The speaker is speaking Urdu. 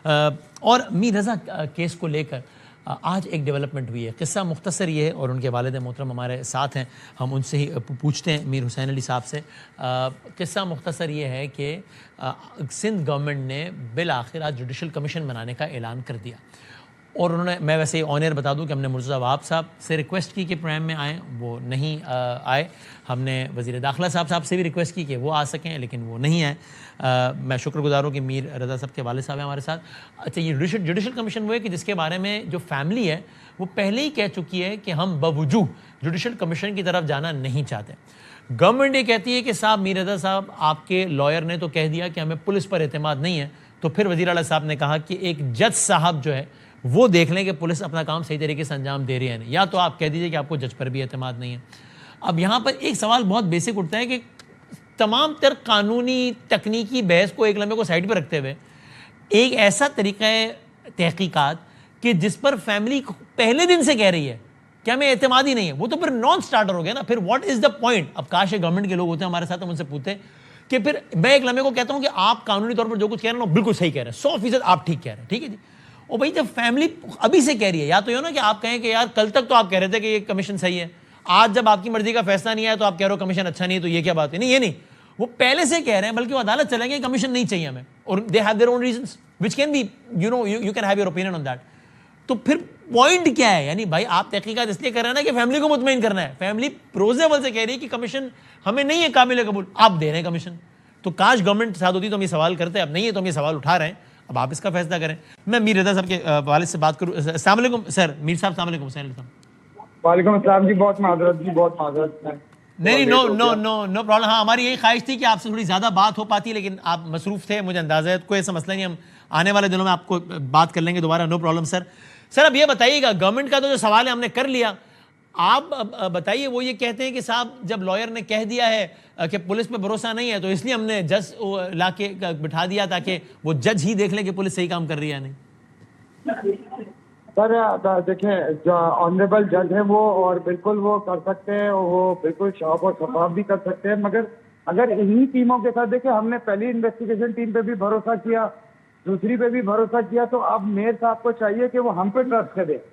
اور میر رضا کیس کو لے کر آج ایک ڈیولپمنٹ ہوئی ہے. قصہ مختصر یہ ہے اور ان کے والد محترم ہمارے ساتھ ہیں, ہم ان سے ہی پوچھتے ہیں میر حسین علی صاحب سے. قصہ مختصر یہ ہے کہ سندھ گورنمنٹ نے بالآخر آج جوڈیشل کمیشن بنانے کا اعلان کر دیا, اور انہوں نے, میں ویسے آن ایئر بتا دوں کہ ہم نے مرتضیٰ وہاب صاحب سے ریکویسٹ کی کہ پروگرام میں آئیں, وہ نہیں آئے. ہم نے وزیر داخلہ صاحب سے بھی ریکویسٹ کی کہ وہ آ سکیں, لیکن وہ نہیں آئے. میں شکر گزار ہوں کہ میر رضا صاحب کے والد صاحب ہیں ہمارے ساتھ. اچھا, یہ جوڈیشل کمیشن وہ ہے کہ جس کے بارے میں جو فیملی ہے وہ پہلے ہی کہہ چکی ہے کہ ہم بوجوہ جوڈیشل کمیشن کی طرف جانا نہیں چاہتے. گورنمنٹ یہ کہتی ہے کہ صاحب میر رضا صاحب آپ کے لائر نے تو کہہ دیا کہ ہمیں پولیس پر اعتماد نہیں ہے, تو پھر وزیر اعلیٰ صاحب نے کہا کہ ایک جج صاحب جو ہے وہ دیکھ لیں کہ پولیس اپنا کام صحیح طریقے سے انجام دے رہی ہے نہیں, یا تو آپ کہہ دیجئے کہ آپ کو جج پر بھی اعتماد نہیں ہے. اب یہاں پر ایک سوال بہت بیسک اٹھتا ہے کہ تمام تر قانونی تکنیکی بحث کو ایک لمحے کو سائڈ پہ رکھتے ہوئے ایک ایسا طریقہ تحقیقات کہ جس پر فیملی پہلے دن سے کہہ رہی ہے کہ ہمیں اعتماد ہی نہیں ہے, وہ تو پھر نان سٹارٹر ہو گیا نا. پھر واٹ از دا پوائنٹ؟ اب کاش گورنمنٹ کے لوگ ہوتے ہیں ہمارے ساتھ, ہم ان سے پوچھتے کہ پھر میں ایک لمحے کو کہتا ہوں کہ آپ قانونی طور پر جو کچھ کہہ رہے ہیں بالکل صحیح کہہ رہے ہیں, 100% آپ ٹھیک کہہ رہے ہیں, ٹھیک ہے جی. اور بھائی جب فیملی ابھی سے کہہ رہی ہے, یا تو یہ نا کہ آپ کہیں کہ یار کل تک تو آپ کہہ رہے تھے کہ یہ کمیشن صحیح ہے, آج جب آپ کی مرضی کا فیصلہ نہیں آیا تو آپ کہہ رہے ہو کمیشن اچھا نہیں ہے, تو یہ کیا بات ہے؟ نہیں, یہ نہیں, وہ پہلے سے کہہ رہے ہیں, بلکہ وہ عدالت چلیں گے کمیشن نہیں چاہیے ہمیں, اور they have their own reasons which can be you can have your opinion on that. تو پھر پوائنٹ کیا ہے؟ یعنی بھائی آپ تحقیقات اس لیے کر رہے ہیں نا کہ فیملی کو مطمئن کرنا ہے. فیملی روز اول سے کہہ رہی ہے کہ کمیشن ہمیں نہیں ہے قابل قبول, آپ دے رہے ہیں کمیشن. تو کاش گورنمنٹ ساتھ ہوتی تو ہم یہ سوال کرتے, اب نہیں ہے تو ہم یہ سوال اٹھا رہے ہیں, اب آپ اس کا فیصلہ کریں. میں میر رضا صاحب کے والد سے بات کروں. السلام علیکم سر. میر صاحب السلام علیکم. حسین صاحب وعلیکم السلام جی. بہت معذرت جی, بہت معذرت. نہیں, نو پرابلم. ہاں, ہماری یہی خواہش تھی کہ آپ سے تھوڑی زیادہ بات ہو پاتی, لیکن آپ مصروف تھے, مجھے اندازہ ہے, کوئی ایسا مسئلہ نہیں, ہم آنے والے دنوں میں آپ کو بات کر لیں گے دوبارہ, نو پرابلم سر. سر اب یہ بتائیے گا, گورنمنٹ کا تو جو سوال ہے ہم نے کر لیا, آپ بتائیے. وہ یہ کہتے ہیں کہ صاحب جب لائر نے کہہ دیا ہے کہ پولیس پہ بھروسہ نہیں ہے, تو اس لیے ہم نے جج لا کے بٹھا دیا تاکہ وہ جج ہی دیکھ لیں کہ پولیس صحیح کام کر رہی ہے نہیں. سر دیکھیں, جو آنریبل جج ہے وہ, اور بالکل وہ کر سکتے ہیں, وہ بالکل شاپ اور شفاف بھی کر سکتے ہیں, مگر اگر انہی ٹیموں کے ساتھ دیکھیں, ہم نے پہلی انویسٹیگیشن ٹیم پہ بھی بھروسہ کیا, دوسری پہ بھی بھروسہ کیا, تو اب میئر صاحب کو چاہیے کہ وہ ہم پہ ٹرسٹ کرے.